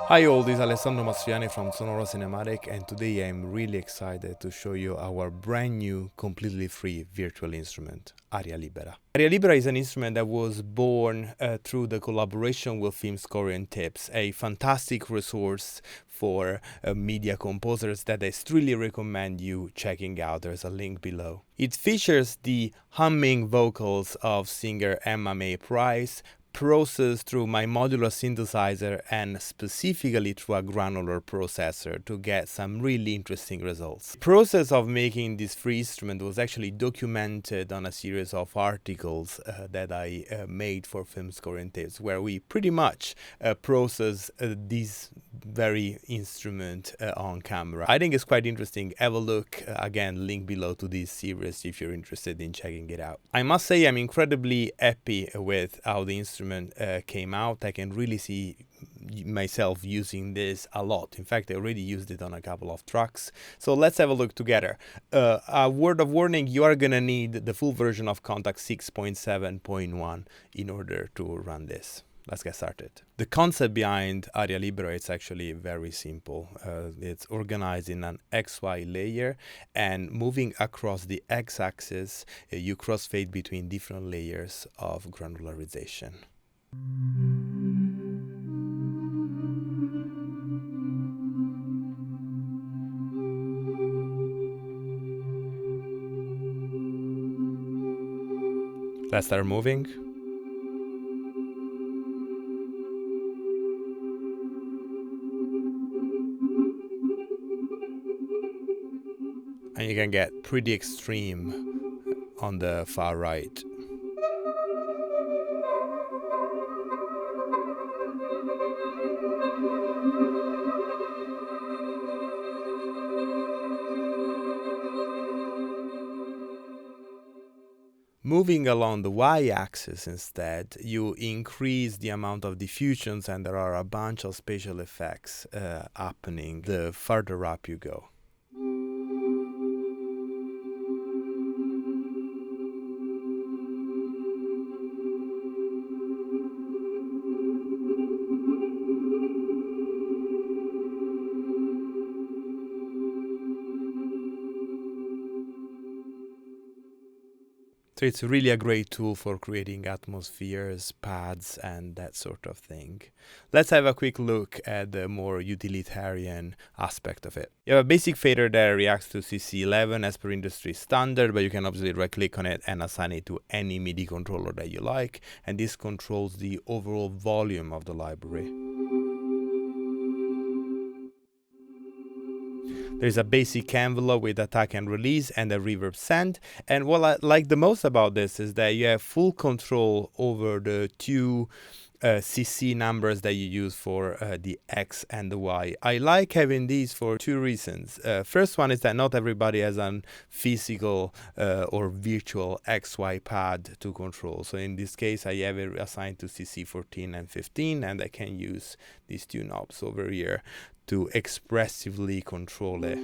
Hi all, this is Alessandro Mastroianni from Sonora Cinematic, and today I'm really excited to show you our brand new, completely free virtual instrument, Aria Libera. Aria Libera is an instrument that was born through the collaboration with Film Score and Tips, a fantastic resource for media composers that I strongly recommend you checking out. There's a link below. It features the humming vocals of singer Emma Mae Price, processed through my modular synthesizer and specifically through a granular processor to get some really interesting results. The process of making this free instrument was actually documented on a series of articles that I made for Film Score and Tips, where we pretty much process this very instrument on camera. I think it's quite interesting. Have a look. Again, link below to this series if you're interested in checking it out. I must say I'm incredibly happy with how the instrument came out. I can really see myself using this a lot. In fact, I already used it on a couple of tracks. So let's have a look together. A word of warning, you are gonna need the full version of Kontakt 6.7.1 in order to run this. Let's get started. The concept behind Aria Libera is actually very simple. It's organized in an XY layer, and moving across the X-axis, you crossfade between different layers of granularization. Let's start moving. And you can get pretty extreme on the far right. Moving along the y-axis instead, you increase the amount of diffusions, and there are a bunch of spatial effects happening the further up you go. So it's really a great tool for creating atmospheres, pads, and that sort of thing. Let's have a quick look at the more utilitarian aspect of it. You have a basic fader that reacts to CC11 as per industry standard, but you can obviously right-click on it and assign it to any MIDI controller that you like, and this controls the overall volume of the library. There's a basic envelope with attack and release and a reverb send. And what I like the most about this is that you have full control over the two CC numbers that you use for the X and the Y. I like having these for two reasons. First one is that not everybody has a physical or virtual XY pad to control. So in this case, I have it assigned to CC 14 and 15, and I can use these two knobs over here to expressively control it.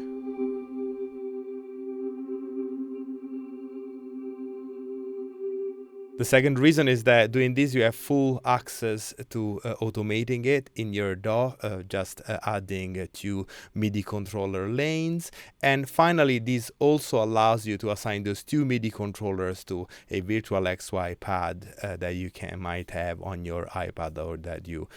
The second reason is that doing this, you have full access to automating it in your DAW, just adding two MIDI controller lanes. And finally, this also allows you to assign those two MIDI controllers to a virtual XY pad that you might have on your iPad or that you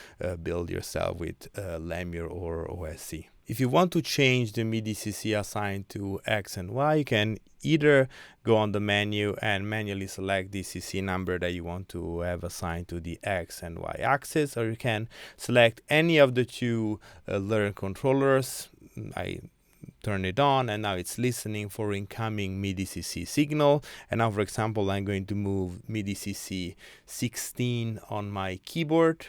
build yourself with Lemur or OSC. If you want to change the MIDI CC assigned to X and Y, you can either go on the menu and manually select the CC number that you want to have assigned to the X and Y axis, or you can select any of the two learn controllers. I turn it on, and now it's listening for incoming MIDI CC signal. And now, for example, I'm going to move MIDI CC 16 on my keyboard.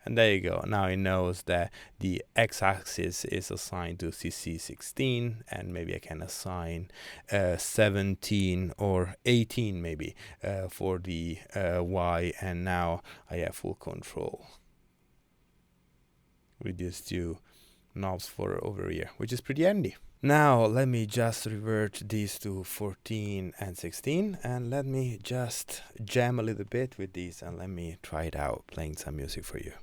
And there you go. Now it knows that the x-axis is assigned to CC16, and maybe I can assign 17 or 18 maybe for the Y, and now I have full control with these two knobs for over here, which is pretty handy. Now let me just revert these to 14 and 16, and let me just jam a little bit with these, and let me try it out playing some music for you.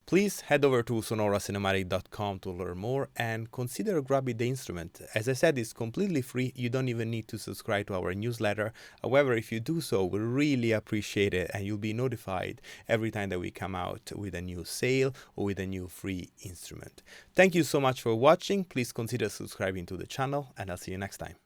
Please head over to sonoracinematic.com to learn more and consider grabbing the instrument. As I said, it's completely free. You don't even need to subscribe to our newsletter. However, if you do so, we really appreciate it and you'll be notified every time that we come out with a new sale or with a new free instrument. Thank you so much for watching. Please consider subscribing to the channel and I'll see you next time.